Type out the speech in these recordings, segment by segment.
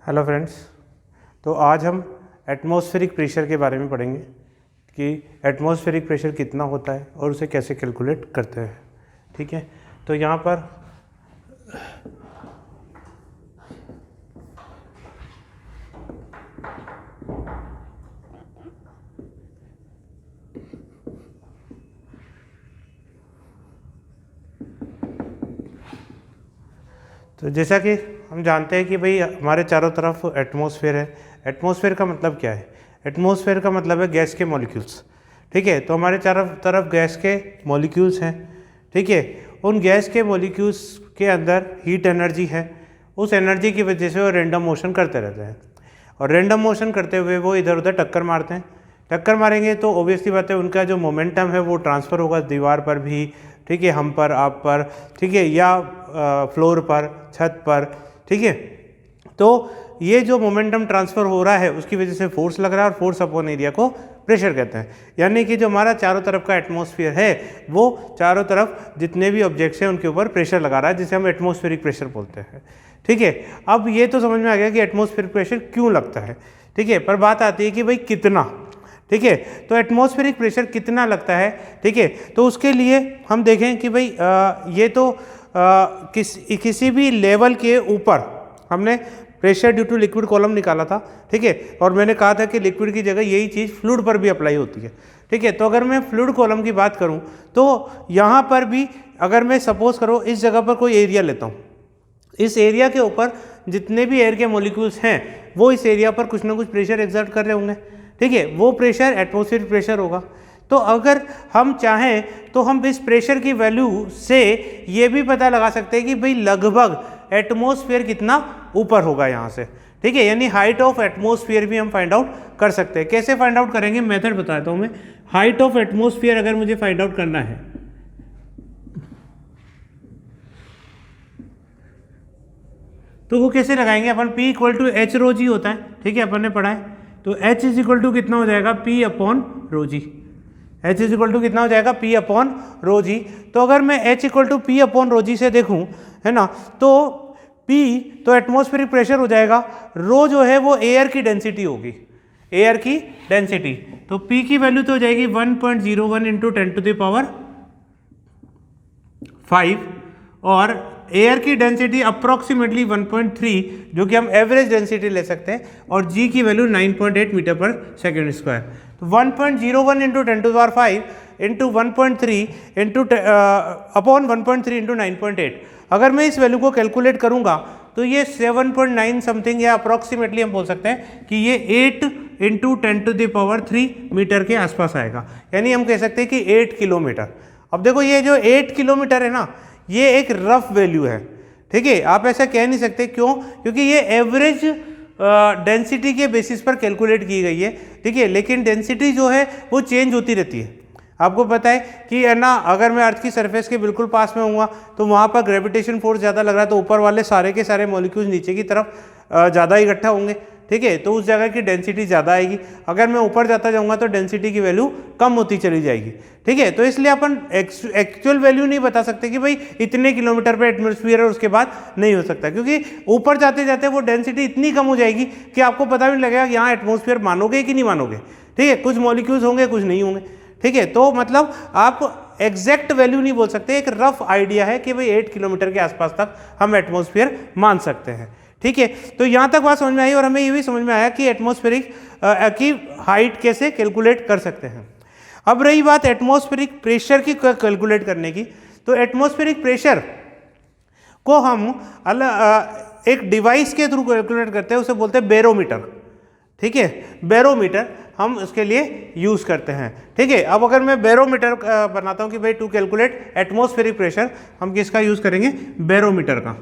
Hello friends, तो आज हम एटमॉस्फेरिक प्रेशर के बारे में पढ़ेंगे कि एटमॉस्फेरिक प्रेशर कितना होता है और उसे कैसे कैलकुलेट करते हैं। ठीक है, तो यहाँ पर तो जैसा कि हम जानते हैं कि भाई हमारे चारों तरफ एटमॉस्फेयर है। एटमॉस्फेयर का मतलब क्या है? एटमॉस्फेयर का मतलब है गैस के मॉलिक्यूल्स। ठीक है, तो हमारे चारों तरफ गैस के मॉलिक्यूल्स हैं। ठीक है, उन गैस के मॉलिक्यूल्स के अंदर हीट एनर्जी है। उस एनर्जी की वजह से वो रैंडम मोशन करते रहते हैं और रैंडम मोशन करते हुए वो इधर उधर टक्कर मारते हैं। टक्कर मारेंगे तो ऑब्वियसली बात है उनका जो मोमेंटम है वो ट्रांसफ़र होगा दीवार पर भी, ठीक है, हम पर, आप पर, ठीक है, या फ्लोर पर, छत पर। ठीक है, तो ये जो मोमेंटम ट्रांसफ़र हो रहा है उसकी वजह से फोर्स लग रहा है और फोर्स अपॉन एरिया को प्रेशर कहते हैं। यानी कि जो हमारा चारों तरफ का एटमॉस्फेयर है वो चारों तरफ जितने भी ऑब्जेक्ट्स हैं उनके ऊपर प्रेशर लगा रहा है, जिसे हम एटमॉस्फेरिक प्रेशर बोलते हैं। ठीक है, अब ये तो समझ में आ गया कि एटमॉस्फेरिक प्रेशर क्यों लगता है। ठीक है, पर बात आती है कि भाई कितना। ठीक है, तो एटमॉस्फेरिक प्रेशर कितना लगता है। ठीक है, तो उसके लिए हम देखें कि भाई ये तो किसी भी लेवल के ऊपर हमने pressure due to liquid column निकाला था। ठीक है, और मैंने कहा था कि लिक्विड की जगह यही चीज़ फ्लूइड पर भी अप्लाई होती है। ठीक है, तो अगर मैं फ्लूइड कॉलम की बात करूं तो यहाँ पर भी अगर मैं सपोज करो इस जगह पर कोई एरिया लेता हूँ, इस एरिया के ऊपर जितने भी एयर के मॉलिक्यूल्स हैं वो इस एरिया पर कुछ ना कुछ प्रेशर एक्सर्ट कर रहे होंगे। ठीक है, वो प्रेशर एटमॉस्फेरिक प्रेशर होगा। तो अगर हम चाहें तो हम इस प्रेशर की वैल्यू से ये भी पता लगा सकते हैं कि भाई लगभग एटमॉस्फेयर कितना ऊपर होगा यहाँ से। ठीक है, यानी हाइट ऑफ एटमॉस्फेयर भी हम फाइंड आउट कर सकते हैं। कैसे फाइंड आउट करेंगे, मेथड बताता हूँ मैं। हाइट ऑफ एटमॉस्फेयर अगर मुझे फाइंड आउट करना है तो वो कैसे लगाएंगे अपन? P इक्वल टू एच रो जी होता है। ठीक है, अपन ने पढ़ा है। तो H इज इक्वल टू कितना हो जाएगा? P upon rho g. H is equal to कितना हो जाएगा? P upon rho g. तो अगर मैं H equal to P upon rho g से देखूं, है ना, तो P तो एटमॉस्फेरिक प्रेशर हो जाएगा, रो जो है वो एयर की डेंसिटी होगी, एयर की डेंसिटी। तो P की वैल्यू तो हो जाएगी 1.01 इंटू 10 टू द पावर 5 और एयर की डेंसिटी अप्रॉक्सीमेटली 1.3 जो कि हम एवरेज डेंसिटी ले सकते हैं, और जी की वैल्यू 9.8 मीटर पर सेकेंड स्क्वायर। तो 1.01 into 10 to the power 5 into 1.3 into upon 1.3 into 9.8, अगर मैं इस वैल्यू को कैलकुलेट करूंगा तो ये 7.9 समथिंग या अप्रॉक्सीमेटली हम बोल सकते हैं कि ये 8 into 10 to the power 3 metre के आसपास आएगा। यानी हम कह सकते हैं कि 8 किलोमीटर। अब देखो ये जो 8 किलोमीटर है ना, ये एक रफ वैल्यू है। ठीक है, आप ऐसा कह नहीं सकते। क्यों? क्योंकि ये एवरेज डेंसिटी के बेसिस पर कैलकुलेट की गई है। ठीक है, लेकिन डेंसिटी जो है वो चेंज होती रहती है। आपको पता है कि है ना, अगर मैं अर्थ की सरफेस के बिल्कुल पास में हूँ तो वहाँ पर ग्रेविटेशन फोर्स ज़्यादा लग रहा है, तो ऊपर वाले सारे के सारे मॉलिक्यूल्स नीचे की तरफ ज़्यादा इकट्ठा होंगे। ठीक है, तो उस जगह की डेंसिटी ज़्यादा आएगी। अगर मैं ऊपर जाता जाऊँगा तो डेंसिटी की वैल्यू कम होती चली जाएगी। ठीक है, तो इसलिए अपन एक्चुअल वैल्यू नहीं बता सकते कि भाई इतने किलोमीटर पे एटमॉस्फेयर है, उसके बाद नहीं हो सकता, क्योंकि ऊपर जाते जाते वो डेंसिटी इतनी कम हो जाएगी कि आपको पता भी नहीं लगेगा कि यहाँ एटमॉस्फेयर मानोगे कि नहीं मानोगे। ठीक है, कुछ मॉलिक्यूल्स होंगे, कुछ नहीं होंगे। ठीक है, तो मतलब आप एग्जैक्ट वैल्यू नहीं बोल सकते, एक रफ आइडिया है कि भाई 8 किलोमीटर के आसपास तक हम एटमॉस्फेयर मान सकते हैं। ठीक है, तो यहाँ तक बात समझ में आई और हमें ये भी समझ में आया कि एटमॉस्फेरिक की हाइट कैसे कैलकुलेट कर सकते हैं। अब रही बात एटमॉस्फेरिक प्रेशर की कैलकुलेट करने की, तो एटमॉस्फेरिक प्रेशर को हम एक डिवाइस के थ्रू कैलकुलेट करते हैं, उसे बोलते हैं बैरोमीटर। ठीक है, बैरोमीटर हम उसके लिए यूज़ करते हैं। ठीक है, अब अगर मैं बैरोमीटर बनाता हूँ कि भाई टू कैलकुलेट एटमॉस्फेरिक प्रेशर, हम किसका यूज़ करेंगे? बैरोमीटर का।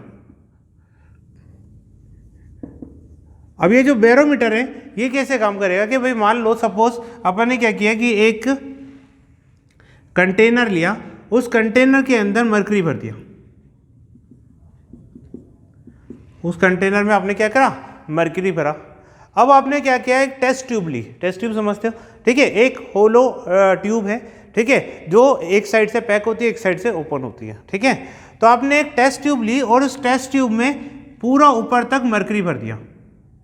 अब ये जो बैरोमीटर है ये कैसे काम करेगा कि भाई मान लो सपोज अपन ने क्या किया कि एक कंटेनर लिया, उस कंटेनर के अंदर मरकरी भर दिया। उस कंटेनर में आपने क्या करा? मरकरी भरा। अब आपने क्या किया? एक टेस्ट ट्यूब ली। टेस्ट ट्यूब समझते हो? ठीक है, एक होलो ट्यूब है। ठीक है, जो एक साइड से पैक होती है, एक साइड से ओपन होती है। ठीक है, तो आपने एक टेस्ट ट्यूब ली और उस टेस्ट ट्यूब में पूरा ऊपर तक मरकरी भर दिया।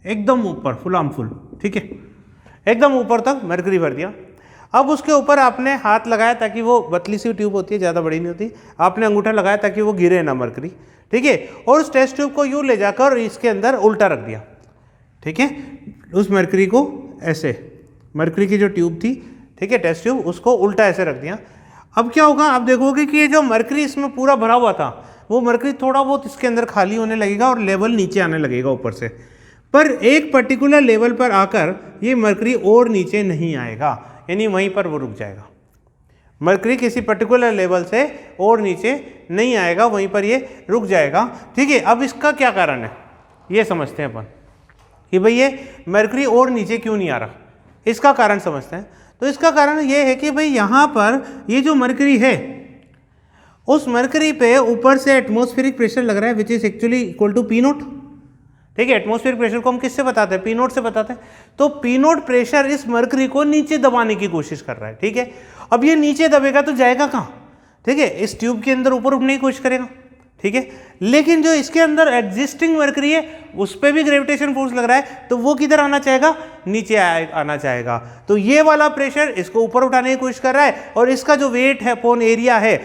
एकदम ऊपर फुल आर्म फुल, ठीक है, एकदम ऊपर तक मरकरी भर दिया। अब उसके ऊपर आपने हाथ लगाया ताकि वो पतली सी ट्यूब होती है, ज़्यादा बड़ी नहीं होती, आपने अंगूठा लगाया ताकि वो गिरे ना मरकरी, ठीक है, और उस टेस्ट ट्यूब को यूँ ले जाकर इसके अंदर उल्टा रख दिया, ठीक है, उस मरकरी को ऐसे, मरकरी की जो ट्यूब थी, ठीक है, टेस्ट ट्यूब, उसको उल्टा ऐसे रख दिया। अब क्या होगा, आप देखोगे कि ये जो मरकरी इसमें पूरा भरा हुआ था, वो मरकरी थोड़ा बहुत इसके अंदर खाली होने लगेगा और लेवल नीचे आने लगेगा ऊपर से, पर एक पर्टिकुलर लेवल पर आकर ये मरकरी और नीचे नहीं आएगा, यानी वहीं पर वो रुक जाएगा। मरकरी किसी पर्टिकुलर लेवल से और नीचे नहीं आएगा, वहीं पर ये रुक जाएगा, ठीक है। अब इसका क्या कारण है ये समझते हैं अपन कि भाई ये मरकरी और नीचे क्यों नहीं आ रहा, इसका कारण समझते हैं। तो इसका कारण ये है कि भाई यहाँ पर ये जो मरकरी है, उस मरकरी पे ऊपर से एटमॉस्फेरिक प्रेशर लग रहा है which is actually equal to P naught, ठीक है। एटमॉस्फेरिक प्रेशर को हम किससे बताते हैं, पी नोट से बताते हैं। तो पी नोट प्रेशर इस मरकरी को नीचे दबाने की कोशिश कर रहा है, ठीक है। अब ये नीचे दबेगा तो जाएगा कहाँ, ठीक है, इस ट्यूब के अंदर ऊपर उठने की कोशिश करेगा, ठीक है। लेकिन जो इसके अंदर एग्जिस्टिंग मरकरी है उस पर भी ग्रेविटेशन फोर्स लग रहा है, तो वो किधर आना चाहेगा, नीचे आना चाहेगा। तो ये वाला प्रेशर इसको ऊपर उठाने की कोशिश कर रहा है, और इसका जो वेट है अपॉन एरिया है,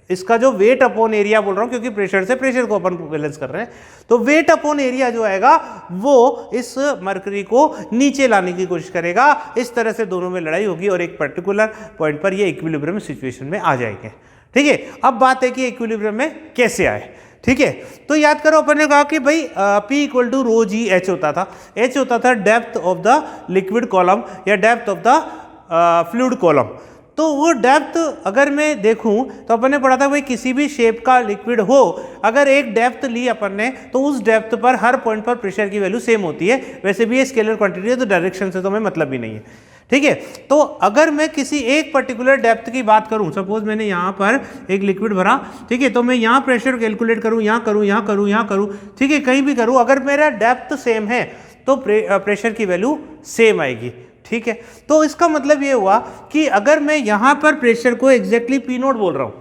इसका जो वेट अपॉन एरिया बोल रहा हूं क्योंकि प्रेशर से प्रेशर को अपन बैलेंस कर रहे हैं, तो वेट अपॉन एरिया जो आएगा वो इस मरकरी को नीचे लाने की कोशिश करेगा। इस तरह से दोनों में लड़ाई होगी और एक पर्टिकुलर पॉइंट पर ये इक्विलिब्रियम सिचुएशन में आ जाएंगे, ठीक है। अब बात है कि इक्विलिब्रियम में कैसे आए, ठीक है। तो याद करो अपन ने कहा कि भाई P equal to rho g H होता था, एच होता था depth of the liquid column या depth of the fluid column. तो वो डेप्थ अगर मैं देखूं तो अपन ने पढ़ा था भाई किसी भी शेप का लिक्विड हो, अगर एक डेप्थ ली अपन ने तो उस डेप्थ पर हर पॉइंट पर प्रेशर की वैल्यू सेम होती है। वैसे भी ये स्केलर क्वांटिटी है तो डायरेक्शन से तो हमें मतलब ही नहीं है, ठीक है। तो अगर मैं किसी एक पर्टिकुलर डेप्थ की बात करूं, सपोज मैंने यहाँ पर एक लिक्विड भरा, ठीक है, तो मैं यहाँ प्रेशर कैलकुलेट करूँ, यहाँ करूँ, यहाँ करूँ, यहाँ करूँ, ठीक है, कहीं भी करूँ, अगर मेरा डेप्थ सेम है तो प्रेशर की वैल्यू सेम आएगी, ठीक है। तो इसका मतलब ये हुआ कि अगर मैं यहां पर प्रेशर को एग्जैक्टली पी नोट बोल रहा हूं,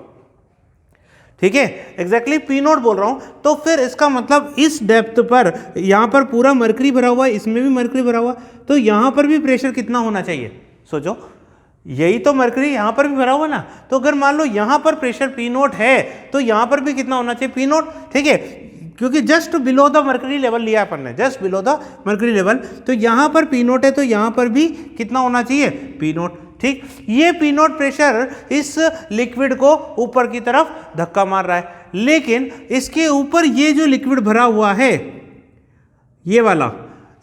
ठीक है, एग्जैक्टली पी नोट बोल रहा हूं, तो फिर इसका मतलब इस डेप्थ पर यहां पर पूरा मरकरी भरा हुआ है, इसमें भी मरकरी भरा हुआ, तो यहां पर भी प्रेशर कितना होना चाहिए, सोचो, यही तो मरकरी यहां पर भी भरा हुआ ना। तो अगर मान लो यहां पर प्रेशर पी नोट है तो यहां पर भी कितना होना चाहिए, पी नोट, ठीक है, क्योंकि just below the mercury level लिया अपन ने, just below the mercury level, तो यहां पर पी नोट है तो यहां पर भी कितना होना चाहिए, पी नोट, ठीक। ये पी नोट प्रेशर इस लिक्विड को ऊपर की तरफ धक्का मार रहा है, लेकिन इसके ऊपर ये जो लिक्विड भरा हुआ है ये वाला,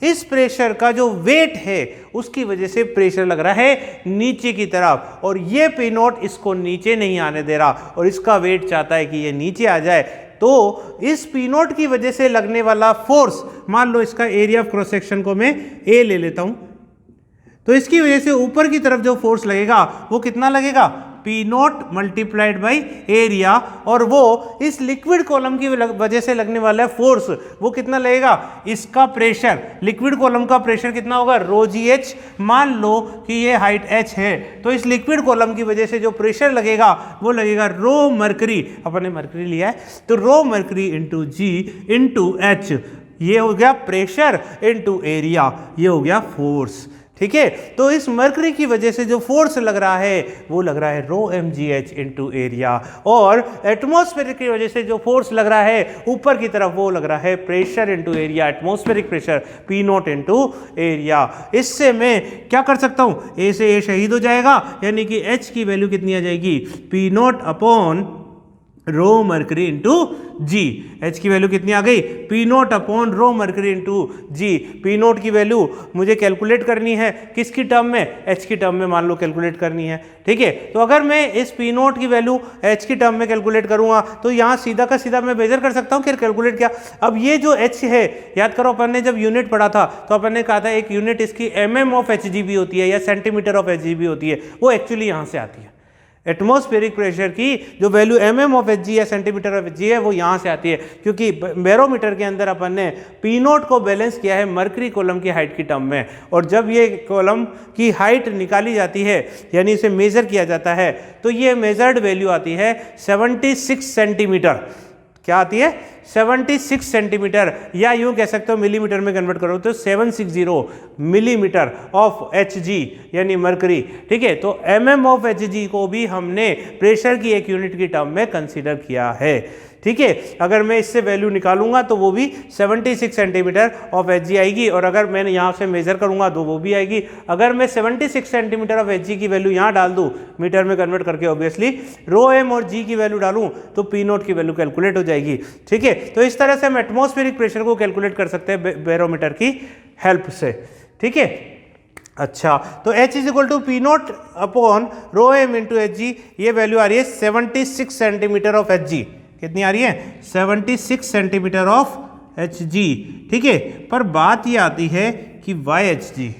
इस प्रेशर का जो वेट है उसकी वजह से प्रेशर लग रहा है नीचे की तरफ, और ये पी नोट इसको नीचे नहीं आने दे रहा और इसका वेट चाहता है कि ये नीचे आ जाए। तो इस पी नोट की वजह से लगने वाला फोर्स, मान लो इसका एरिया ऑफ क्रॉस सेक्शन को मैं ए ले लेता हूं, तो इसकी वजह से ऊपर की तरफ जो फोर्स लगेगा वो कितना लगेगा, P note multiplied by area, और वो इस लिक्विड कॉलम की वजह से लगने वाला फोर्स वो कितना लगेगा, इसका प्रेशर, लिक्विड कॉलम का प्रेशर कितना होगा, रो जी एच। मान लो कि ये हाइट एच है तो इस लिक्विड कॉलम की वजह से जो प्रेशर लगेगा वो लगेगा रो मरकरी, अपन ने मरकरी लिया है तो रो मरकरी इंटू जी इंटू एच, ये हो गया प्रेशर इंटू एरिया, ये हो गया फोर्स, ठीक है। तो इस मरकरी की वजह से जो फोर्स लग रहा है वो लग रहा है rho m g h into area, और एटमॉस्फेयर की वजह से जो फोर्स लग रहा है ऊपर की तरफ वो लग रहा है pressure into area, atmospheric pressure P note into area. इससे मैं क्या कर सकता हूँ, ए से ए शहीद हो जाएगा, यानी कि एच की वैल्यू कितनी आ जाएगी, P naught upon rho mercury into g. H की वैल्यू कितनी आ गई, P naught upon rho mercury into g. P naught की वैल्यू मुझे कैलकुलेट करनी है किसकी टर्म में, एच की टर्म में मान लो कैलकुलेट करनी है, ठीक है। तो अगर मैं इस पी नोट की वैल्यू एच की टर्म में कैलकुलेट करूंगा तो यहाँ सीधा का सीधा मैं मेजर कर सकता हूँ कि कैलकुलेट किया। अब ये जो एच है, याद करो अपन ने जब यूनिट पढ़ा था तो अपन ने कहा था एक यूनिट इसकी mm ऑफ एच जी बी होती है या सेंटीमीटर ऑफ एच जी बी होती है, वो एक्चुअली यहाँ से आती है। एटमॉस्फेरिक प्रेशर की जो वैल्यू mm ऑफ एच जी या सेंटीमीटर ऑफ एच जी है वो यहाँ से आती है, क्योंकि बैरोमीटर के अंदर अपन ने पी नोट को बैलेंस किया है मरकरी कॉलम की हाइट की टर्म में, और जब ये कॉलम की हाइट निकाली जाती है यानी इसे मेजर किया जाता है तो ये मेजर्ड वैल्यू आती है 76 सेंटीमीटर। क्या आती है, 76 सेंटीमीटर, या यूं कह सकते हो मिलीमीटर में कन्वर्ट करो तो 760 मिलीमीटर ऑफ Hg यानी मरकरी। ठीक है, तो mm ऑफ Hg को भी हमने प्रेशर की एक यूनिट की टर्म में कंसीडर किया है। ठीक है, अगर मैं इससे वैल्यू निकालूंगा तो वो भी 76 सेंटीमीटर ऑफ Hg आएगी, और अगर मैं यहाँ से मेजर करूंगा तो वो भी आएगी। अगर मैं 76 सेंटीमीटर ऑफ Hg की वैल्यू यहाँ डाल दूँ मीटर में कन्वर्ट करके, ऑब्वियसली ρm और g की वैल्यू डालूं तो P0 की वैल्यू कैलकुलेट हो जाएगी। ठीक है, तो इस तरह से हम एटमॉस्फेरिक प्रेशर को कैलकुलेट कर सकते हैं बैरोमीटर की हेल्प से। ठीक है, अच्छा, तो H is equal to P0 upon ρm into Hg, ये वैल्यू आ रही है 76 सेंटीमीटर ऑफ Hg। कितनी आ रही है? 76 सेंटीमीटर ऑफ Hg। ठीक है, पर बात ये आती है कि वाई Hg,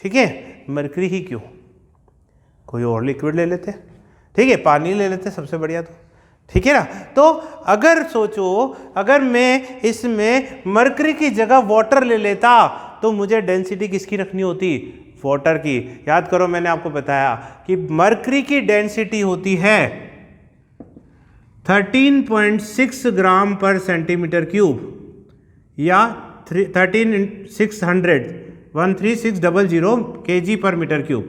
ठीक है, मरकरी ही क्यों? कोई और लिक्विड ले लेते, ठीक है, पानी ले लेते सबसे बढ़िया तो, ठीक है ना। तो अगर सोचो, अगर मैं इसमें मरकरी की जगह वाटर ले लेता तो मुझे डेंसिटी किसकी रखनी होती? वाटर की। याद करो, मैंने आपको बताया कि मरकरी की डेंसिटी होती है 13.6 ग्राम पर सेंटीमीटर क्यूब, या 13600 kg पर मीटर क्यूब,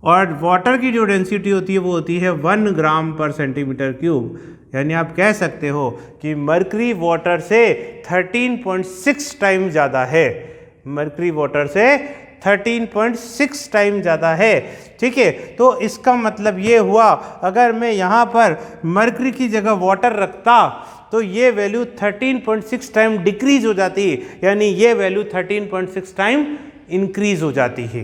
और वाटर की जो डेंसिटी होती है वो होती है 1 ग्राम पर सेंटीमीटर क्यूब। यानी आप कह सकते हो कि मरकरी वाटर से 13.6 टाइम ज़्यादा है, मरकरी वाटर से 13.6 टाइम ज़्यादा है। ठीक है, तो इसका मतलब ये हुआ, अगर मैं यहाँ पर मरकरी की जगह वाटर रखता तो ये वैल्यू 13.6 टाइम डिक्रीज हो जाती, यानी ये वैल्यू 13.6 टाइम इंक्रीज हो जाती है।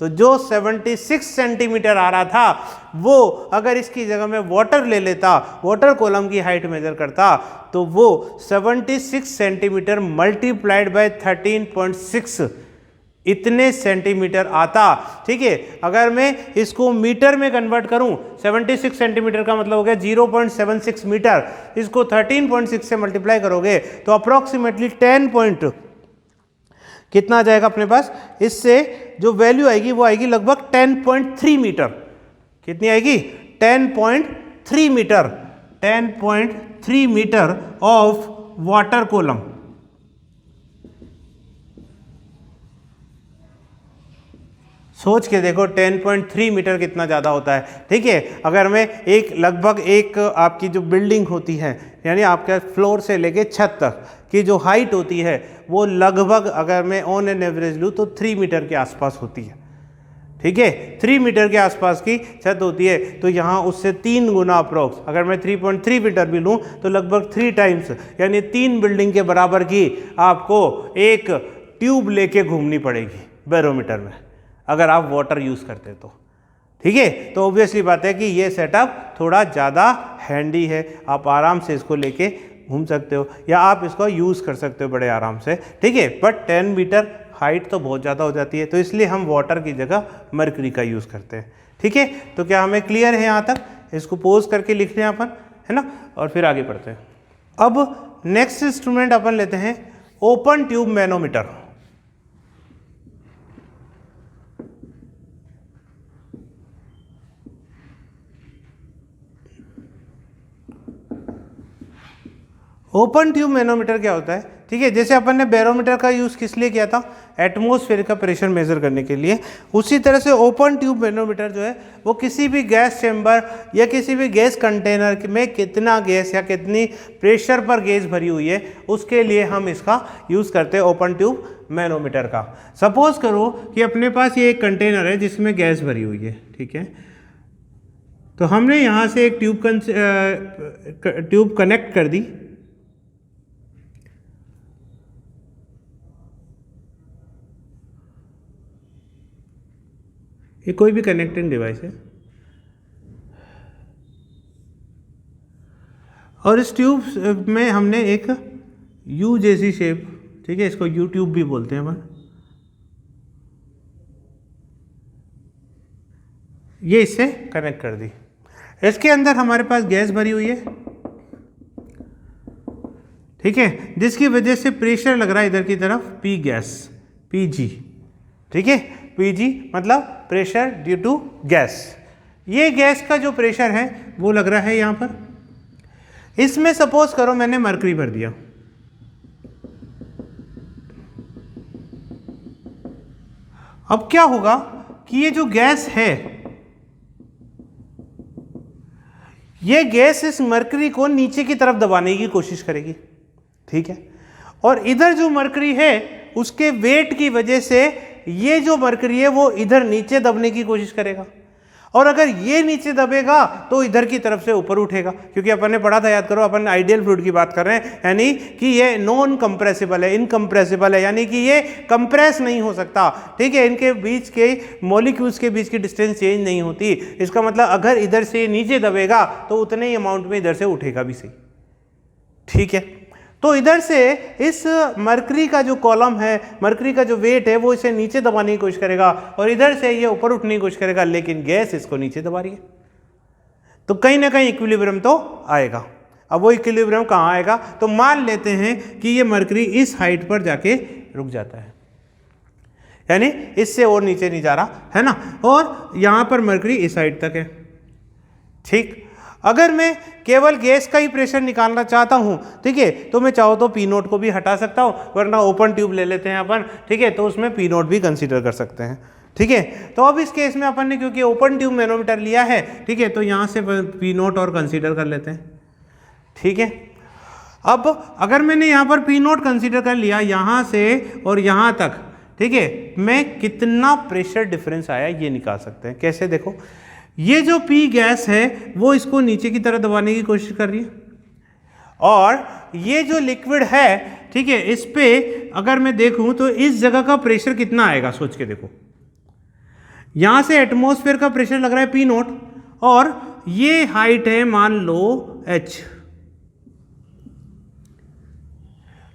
तो जो 76 सेंटीमीटर आ रहा था वो अगर इसकी जगह में वाटर ले लेता, वाटर कॉलम की हाइट मेजर करता, तो वो 76 सेंटीमीटर मल्टीप्लाइड बाय 13.6 इतने सेंटीमीटर आता। ठीक है, अगर मैं इसको मीटर में कन्वर्ट करूं, 76 सेंटीमीटर का मतलब हो गया 0.76 मीटर, इसको 13.6 से मल्टीप्लाई करोगे तो अप्रोक्सीमेटली 10 कितना आ जाएगा अपने पास? इससे जो वैल्यू आएगी वो आएगी लगभग 10.3 मीटर। कितनी आएगी? 10.3 metre, 10.3 metre of water column. सोच के देखो 10.3 मीटर कितना ज़्यादा होता है। ठीक है, अगर मैं लगभग एक आपकी जो बिल्डिंग होती है, यानी आपके फ्लोर से लेके छत तक की जो हाइट होती है वो लगभग, अगर मैं ऑन एन एवरेज लूँ तो 3 मीटर के आसपास होती है। ठीक है, 3 मीटर के आसपास की छत होती है, तो यहाँ उससे 3 गुना अप्रोक्स, अगर मैं 3.3 मीटर भी लूँ तो लगभग 3 टाइम्स, यानी 3 बिल्डिंग के बराबर की आपको एक ट्यूब लेके घूमनी पड़ेगी बैरोमीटर में, अगर आप वाटर यूज़ करते तो। ठीक है, तो ऑब्वियसली बात है कि ये सेटअप थोड़ा ज़्यादा हैंडी है, आप आराम से इसको लेके घूम सकते हो या आप इसको यूज़ कर सकते हो बड़े आराम से। ठीक है, बट 10 मीटर हाइट तो बहुत ज़्यादा हो जाती है, तो इसलिए हम वाटर की जगह मरकरी का यूज़ करते हैं। ठीक है, तो क्या हमें क्लियर है यहाँ तक? इसको पोज करके लिख लें अपन, है ना, और फिर आगे बढ़ते हैं। अब नेक्स्ट इंस्ट्रूमेंट अपन लेते हैं open tube manometer. Open tube manometer क्या होता है? ठीक है, जैसे अपन ने बैरोमीटर का यूज़ किस लिए किया था? एटमॉस्फेयर का प्रेशर मेजर करने के लिए। उसी तरह से ओपन ट्यूब मैनोमीटर जो है वो किसी भी गैस चैम्बर या किसी भी गैस कंटेनर में कितना गैस या कितनी प्रेशर पर गैस भरी हुई है उसके लिए हम इसका यूज़ करते हैं ओपन ट्यूब मैनोमीटर का। सपोज करो कि अपने पास ये एक कंटेनर है जिसमें गैस भरी हुई है। ठीक है, तो हमने यहाँ से एक ट्यूब कनेक्ट कर दी। ये कोई भी कनेक्टिंग डिवाइस है, और इस ट्यूब में हमने एक यू जैसी शेप, ठीक है, इसको यू ट्यूब भी बोलते हैं अपन, ये इससे कनेक्ट कर दी। इसके अंदर हमारे पास गैस भरी हुई है, ठीक है, जिसकी वजह से प्रेशर लग रहा है इधर की तरफ पी गैस, पीजी। ठीक है, पीजी मतलब प्रेशर ड्यू टू गैस। ये गैस का जो प्रेशर है वो लग रहा है यहाँ पर। इसमें सपोज करो मैंने मरकरी भर दिया, अब क्या होगा कि ये जो गैस है, ये गैस इस मरकरी को नीचे की तरफ दबाने की कोशिश करेगी, ठीक है, और इधर जो मरकरी है उसके वेट की वजह से ये जो मरकरी है वो इधर नीचे दबने की कोशिश करेगा, और अगर ये नीचे दबेगा तो इधर की तरफ से ऊपर उठेगा, क्योंकि अपन ने पढ़ा था, याद करो, अपन आइडियल फ्लूइड की बात कर रहे हैं, यानी कि ये नॉन कंप्रेसिबल है, इनकंप्रेसिबल है, यानी कि ये कंप्रेस नहीं हो सकता, ठीक है, इनके बीच के मॉलिक्यूल्स के बीच की डिस्टेंस चेंज नहीं होती। इसका मतलब अगर इधर से नीचे दबेगा तो उतने ही अमाउंट में इधर से उठेगा भी सही, ठीक है। तो इधर से इस मरकरी का जो कॉलम है, मरकरी का जो वेट है, वो इसे नीचे दबाने की कोशिश करेगा, और इधर से ये ऊपर उठने की कोशिश करेगा, लेकिन गैस इसको नीचे दबा रही है, तो कहीं ना कहीं इक्विलिब्रियम तो आएगा। अब वो इक्विलिब्रियम कहाँ आएगा, तो मान लेते हैं कि ये मरकरी इस हाइट पर जाके रुक जाता है, यानी इससे और नीचे नहीं जा रहा है ना, और यहाँ पर मरकरी इस हाइट तक है, ठीक। अगर मैं केवल गैस का ही प्रेशर निकालना चाहता हूँ, ठीक है, तो मैं चाहो तो पी नोट को भी हटा सकता हूँ, वरना ओपन ट्यूब ले लेते हैं अपन, ठीक है, तो उसमें पी नोट भी कंसीडर कर सकते हैं, ठीक है। तो अब इस केस में अपन ने क्योंकि ओपन ट्यूब मैनोमीटर लिया है, ठीक है, तो यहाँ से पी नोट और कंसीडर कर लेते हैं, ठीक है। अब अगर मैंने यहाँ पर पी नोट कंसीडर कर लिया यहाँ से और यहाँ तक, ठीक है, मैं कितना प्रेशर डिफरेंस आया ये निकाल सकते हैं। कैसे, देखो, ये जो पी गैस है वो इसको नीचे की तरफ दबाने की कोशिश कर रही है, और ये जो लिक्विड है, ठीक है, इस पे अगर मैं देखूं तो इस जगह का प्रेशर कितना आएगा, सोच के देखो, यहां से एटमॉस्फेयर का प्रेशर लग रहा है पी नोट, और ये हाइट है मान लो h,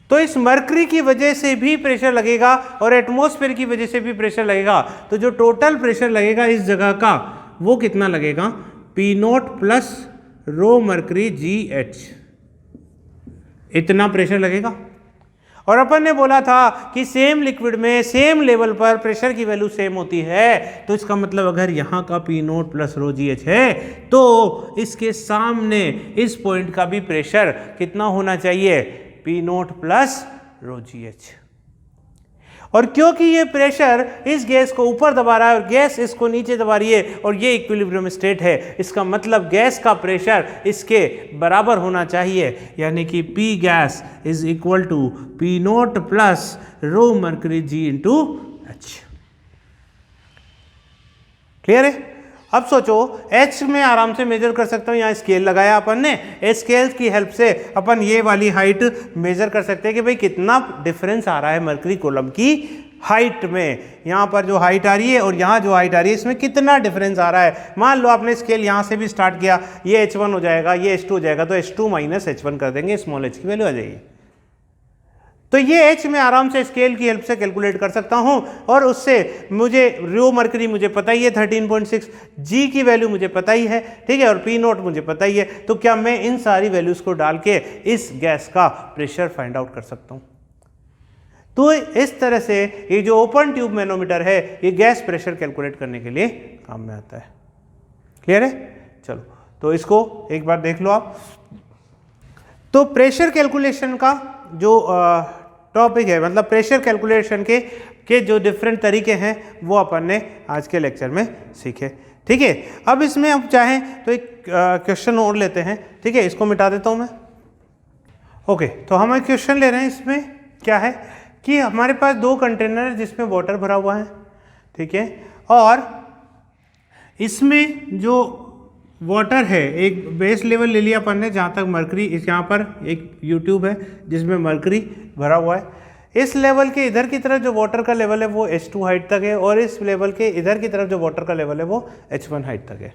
तो इस मरकरी की वजह से भी प्रेशर लगेगा और एटमॉस्फेयर की वजह से भी प्रेशर लगेगा, तो जो टोटल प्रेशर लगेगा इस जगह का वो कितना लगेगा, P naught plus rho mercury जी एच, इतना प्रेशर लगेगा। और अपन ने बोला था कि सेम लिक्विड में सेम लेवल पर प्रेशर की वैल्यू सेम होती है, तो इसका मतलब अगर यहाँ का पी नोट प्लस रो जी एच है तो इसके सामने इस पॉइंट का भी प्रेशर कितना होना चाहिए, पी नोट प्लस रो जी एच। और क्योंकि ये प्रेशर इस गैस को ऊपर दबा रहा है और गैस इसको नीचे दबा रही है और ये इक्विलिब्रियम स्टेट है, इसका मतलब गैस का प्रेशर इसके बराबर होना चाहिए, यानी कि P gas is equal to P naught plus rho mercury G into H. Clear है? अब सोचो, H में आराम से मेजर कर सकता हूँ, यहाँ स्केल लगाया अपन ने, स्केल की हेल्प से अपन ये वाली हाइट मेजर कर सकते हैं कि भाई कितना डिफरेंस आ रहा है मरकरी कॉलम की हाइट में, यहाँ पर जो हाइट आ रही है और यहाँ जो हाइट आ रही है इसमें कितना डिफरेंस आ रहा है। मान लो आपने स्केल यहाँ से भी स्टार्ट किया, ये H1 हो जाएगा, ये H2 हो जाएगा, तो H2 माइनस H1 कर देंगे, स्मॉल h की वैल्यू आ जाएगी। तो ये H में आराम से स्केल की हेल्प से कैलकुलेट कर सकता हूं, और उससे मुझे रो मरकरी मुझे पता ही है 13.6, G की वैल्यू मुझे पता ही है, ठीक है, और P नोट मुझे पता ही है, तो क्या मैं इन सारी वैल्यूज को डाल के इस गैस का प्रेशर फाइंड आउट कर सकता हूं। तो इस तरह से ये जो ओपन ट्यूब मैनोमीटर है ये गैस प्रेशर कैलकुलेट करने के लिए काम में आता है। क्लियर है? चलो, तो इसको एक बार देख लो आप। तो प्रेशर कैलकुलेशन का जो टॉपिक है, मतलब प्रेशर कैलकुलेशन के जो डिफरेंट तरीके हैं वो अपन ने आज के लेक्चर में सीखे, ठीक है। अब इसमें हम चाहें तो एक क्वेश्चन और लेते हैं, ठीक है, इसको मिटा देता हूं मैं। ओके, तो हम एक क्वेश्चन ले रहे हैं, इसमें क्या है कि हमारे पास 2 कंटेनर है जिसमें वाटर भरा हुआ है, ठीक है, और इसमें जो वाटर है एक बेस लेवल ले लिया अपन ने जहाँ तक मरकरी, इस यहाँ पर एक यूट्यूब है जिसमें मरकरी भरा हुआ है। इस लेवल के इधर की तरफ जो वाटर का लेवल है वो H2 हाइट तक है, और इस लेवल के इधर की तरफ जो वाटर का लेवल है वो H1 हाइट तक है,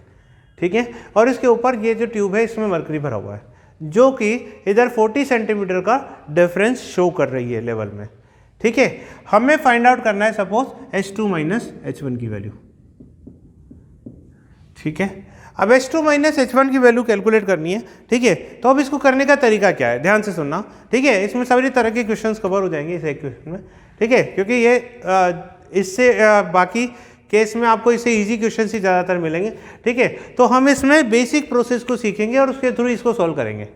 ठीक है। और इसके ऊपर ये जो ट्यूब है इसमें मरकरी भरा हुआ है, जो कि इधर 40 सेंटीमीटर का डिफरेंस शो कर रही है लेवल में, ठीक है। हमें फाइंड आउट करना है सपोज H2 माइनस H1 की वैल्यू, ठीक है। अब H2 माइनस H1 की वैल्यू कैलकुलेट करनी है, ठीक है। तो अब इसको करने का तरीका क्या है, ध्यान से सुनना, ठीक है। इसमें सभी तरह के क्वेश्चंस कवर हो जाएंगे इस एक क्वेश्चन में, ठीक है, क्योंकि ये इससे बाकी केस में आपको इससे इजी क्वेश्चन ही ज़्यादातर मिलेंगे, ठीक है। तो हम इसमें बेसिक प्रोसेस को सीखेंगे और उसके थ्रू इसको सॉल्व करेंगे।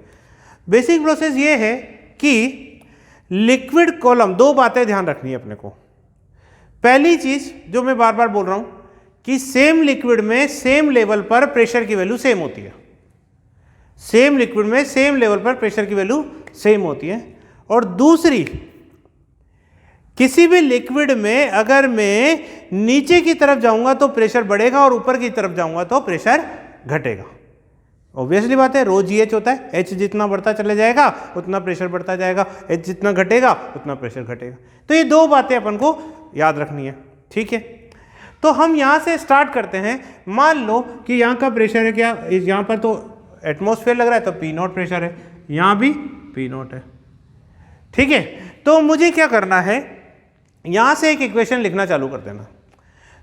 बेसिक प्रोसेस ये है कि लिक्विड कॉलम, दो बातें ध्यान रखनी है अपने को। पहली चीज जो मैं बार बार बोल रहा हूं कि सेम लिक्विड में सेम लेवल पर प्रेशर की वैल्यू सेम होती है। सेम लिक्विड में सेम लेवल पर प्रेशर की वैल्यू सेम होती है। और दूसरी, किसी भी लिक्विड में अगर मैं नीचे की तरफ जाऊंगा तो प्रेशर बढ़ेगा और ऊपर की तरफ जाऊंगा तो प्रेशर घटेगा। ऑब्वियसली बात है, रो जी एच होता है, एच जितना बढ़ता चले जाएगा उतना प्रेशर बढ़ता जाएगा, एच जितना घटेगा उतना प्रेशर घटेगा। तो ये दो बातें अपन को याद रखनी है, ठीक है। तो हम यहाँ से स्टार्ट करते हैं। मान लो कि यहाँ का प्रेशर है क्या, यहाँ पर तो एटमॉस्फेयर लग रहा है तो पी नॉट प्रेशर है, यहाँ भी पी नॉट है, ठीक है। तो मुझे क्या करना है, यहाँ से एक इक्वेशन लिखना चालू कर देना।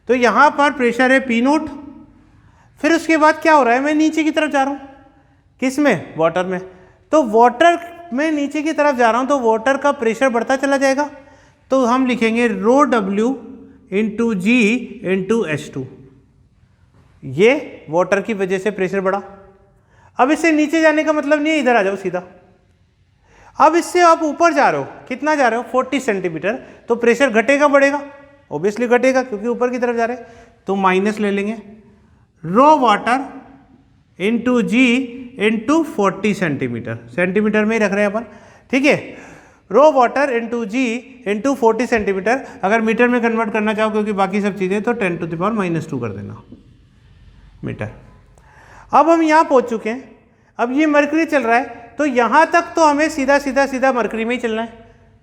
तो यहाँ पर प्रेशर है पी नॉट, फिर उसके बाद क्या हो रहा है, मैं नीचे की तरफ जा रहा हूँ, किस में, वाटर में। तो वाटर में नीचे की तरफ जा रहा हूँ तो वाटर का प्रेशर बढ़ता चला जाएगा। तो हम लिखेंगे रो डब्ल्यू इंटू जी इंटू एच टू, ये वाटर की वजह से प्रेशर बढ़ा। अब इससे नीचे जाने का मतलब नहीं है इधर आ जाओ सीधा, अब इससे आप ऊपर जा रहे हो, कितना जा रहे हो, 40 सेंटीमीटर, तो प्रेशर घटेगा बढ़ेगा, ऑब्वियसली घटेगा क्योंकि ऊपर की तरफ जा रहे हैं। तो माइनस ले लेंगे रो वाटर इंटू जी इंटू 40 सेंटीमीटर, सेंटीमीटर में ही रख रहे हैं अपन, ठीक है। रो वाटर इंटू जी इंटू 40 सेंटीमीटर, अगर मीटर में कन्वर्ट करना चाहो क्योंकि बाकी सब चीज़ें, तो 10⁻⁻² कर देना मीटर। अब हम यहाँ पहुँच चुके हैं। अब ये मरकरी चल रहा है तो यहाँ तक तो हमें सीधा सीधा सीधा मरकरी में ही चलना है।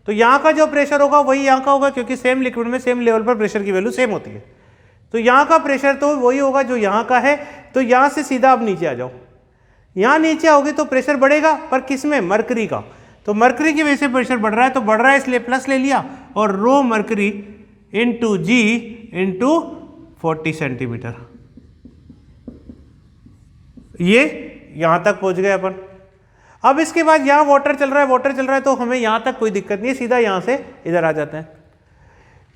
तो यहाँ का जो प्रेशर होगा वही यहाँ का होगा क्योंकि सेम लिक्विड में सेम लेवल पर प्रेशर की वैल्यू सेम होती है। तो यहाँ का प्रेशर तो वही होगा जो यहाँ का है। तो यहाँ से सीधा आप नीचे आ जाओ, यहाँ नीचे आओगे तो प्रेशर बढ़ेगा, पर किस में, मरकरी का। तो मरकरी की वजह से प्रेशर बढ़ रहा है, तो बढ़ रहा है इसलिए प्लस ले लिया, और रो मरकरी इंटू जी इंटू 40 सेंटीमीटर, ये यहाँ तक पहुँच गए अपन। अब इसके बाद यहाँ वाटर चल रहा है, वाटर चल रहा है, तो हमें यहाँ तक कोई दिक्कत नहीं है, सीधा यहाँ से इधर आ जाते हैं।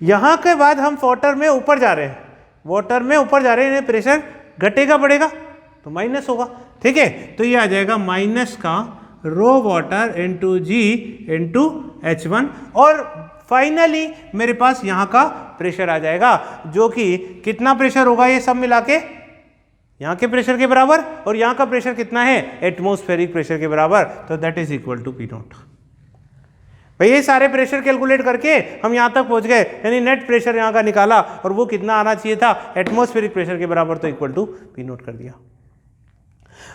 यहाँ के बाद हम वाटर में ऊपर जा रहे हैं, वाटर में ऊपर जा रहे हैं, प्रेशर घटेगा बढ़ेगा तो माइनस होगा, ठीक है। तो ये आ जाएगा माइनस का रो वाटर इंटू जी इंटू H1, और फाइनली मेरे पास यहाँ का प्रेशर आ जाएगा जो कि कितना प्रेशर होगा, ये सब मिला के यहाँ के प्रेशर के बराबर, और यहाँ का प्रेशर कितना है, एटमॉस्फेरिक प्रेशर के बराबर, तो that is equal to P naught. भाई ये सारे प्रेशर कैलकुलेट करके हम यहाँ तक पहुँच गए, यानी नेट प्रेशर यहाँ का निकाला और वो कितना आना चाहिए था, एटमॉस्फेरिक प्रेशर के बराबर, तो इक्वल टू पी नॉट कर दिया।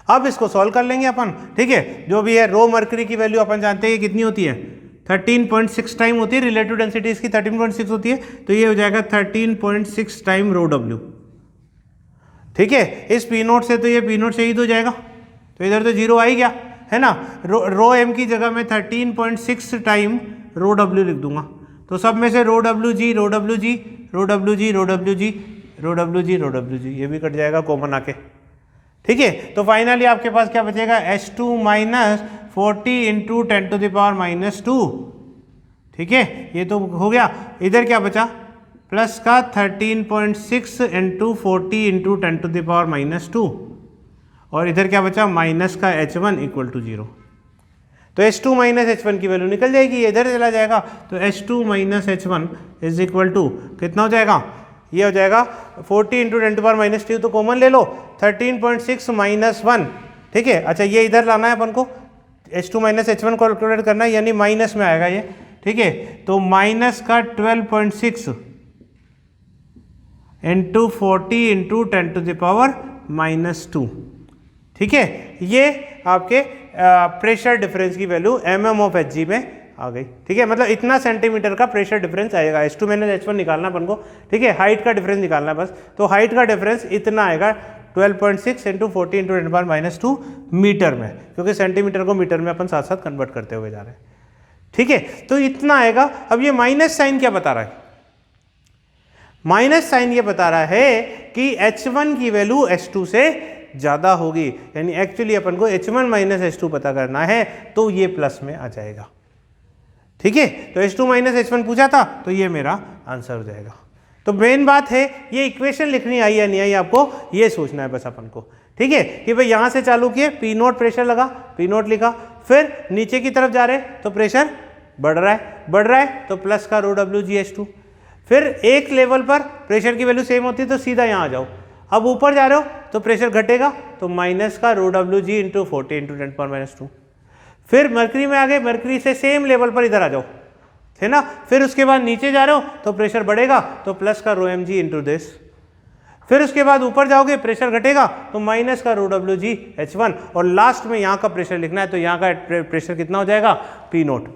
अब इसको सॉल्व कर लेंगे अपन, ठीक है। जो भी है रो मरकरी की वैल्यू अपन जानते हैं कितनी होती है, 13.6 टाइम होती है, रिलेटिव डेंसिटी इसकी 13.6 होती है, तो ये हो जाएगा 13.6 टाइम रो डब्ल्यू, ठीक है। इस पी नोट से तो ये पी नोट शहीद हो जाएगा, तो इधर तो जीरो आ ही गया है ना। रो एम की जगह में 13.6 टाइम रो डब्ल्यू लिख दूंगा, तो सब में से रो डब्ल्यू जी रो डब्ल्यू जी रो डब्ल्यू जी रो डब्ल्यू जी रो डब्ल्यू जी रो डब्ल्यू जी, ये भी कट जाएगा कॉमन आके, ठीक है। तो फाइनली आपके पास क्या बचेगा, H2 माइनस 40 इंटू 10⁻², ठीक है। ये तो हो गया। इधर क्या बचा, प्लस का 13.6 इंटू 40 इंटू 10⁻², और इधर क्या बचा, माइनस का H1 इक्वल टू 0। तो H2 माइनस H1 की वैल्यू निकल जाएगी, ये इधर चला जाएगा, तो H2 minus H1 is equal to कितना हो जाएगा, ये हो जाएगा 40 इंटू 10⁻², तो कॉमन ले लो, 13.6 माइनस 1, ठीक है। अच्छा ये इधर लाना है अपन को, H2 माइनस H1 कैलकुलेट करना है, यानी माइनस में आएगा ये, ठीक है। तो माइनस का 12.6 इंटू 40 इंटू 10⁻², ठीक है। ये आपके प्रेशर डिफरेंस की वैल्यू mm/Hg में आ गई, ठीक है। मतलब इतना सेंटीमीटर का प्रेशर डिफरेंस आएगा। H2 माइनस H1 निकालना अपन को, ठीक है। हाइट का डिफरेंस निकालना है बस, तो हाइट का डिफरेंस इतना आएगा 12.6 इंटू 40 इंटू 10⁻² मीटर में, क्योंकि सेंटीमीटर को मीटर में अपन साथ साथ कन्वर्ट करते हुए जा रहे हैं, ठीक है। तो इतना आएगा। अब ये माइनस साइन क्या बता रहा है, माइनस साइन ये बता रहा है कि H1 की वैल्यू H2 से ज़्यादा होगी, यानी एक्चुअली अपन को H1 माइनस H2 पता करना है, तो ये प्लस में आ जाएगा, ठीक है। तो H2 माइनस H1 पूछा था, तो ये मेरा आंसर हो जाएगा। तो मेन बात है ये इक्वेशन लिखनी आई या नहीं आई, आपको ये सोचना है बस अपन को, ठीक है। कि भाई यहाँ से चालू किए, पी नोट प्रेशर लगा, पी नोट लिखा, फिर नीचे की तरफ जा रहे हैं तो प्रेशर बढ़ रहा है तो प्लस का रो डब्ल्यू जी एच टू। फिर एक लेवल पर प्रेशर की वैल्यू सेम होती है तो सीधा यहाँ आ जाओ। अब ऊपर जा रहे हो तो प्रेशर घटेगा तो माइनस का रो डब्ल्यू जी इंटू 40 इंटू 10⁻²। फिर मरकरी में आ गए, मरकरी से सेम लेवल पर इधर आ जाओ, है ना। फिर उसके बाद नीचे जा रहे हो तो प्रेशर बढ़ेगा तो प्लस का रो एम जी इंटू दिस। फिर उसके बाद ऊपर जाओगे प्रेशर घटेगा तो माइनस का रो डब्ल्यू जी एच वन। और लास्ट में यहाँ का प्रेशर लिखना है तो यहाँ का प्रेशर कितना हो जाएगा पी नोट।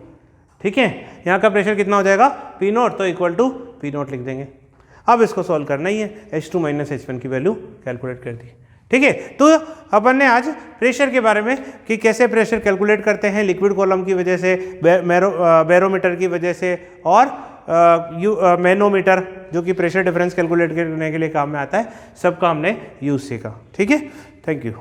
ठीक है, यहाँ का प्रेशर कितना हो जाएगा पी नोट, तो इक्वल टू पी नोट लिख देंगे। अब इसको सॉल्व करना ही है, H2 माइनस H1 की वैल्यू कैलकुलेट कर दी। ठीक है, तो अपन ने आज प्रेशर के बारे में कि कैसे प्रेशर कैलकुलेट करते हैं लिक्विड कॉलम की वजह से, बैरोमीटर की वजह से, और मैनोमीटर जो कि प्रेशर डिफरेंस कैलकुलेट करने के लिए काम में आता है, सबका हमने यूज़ सीखा। ठीक है, थैंक यू।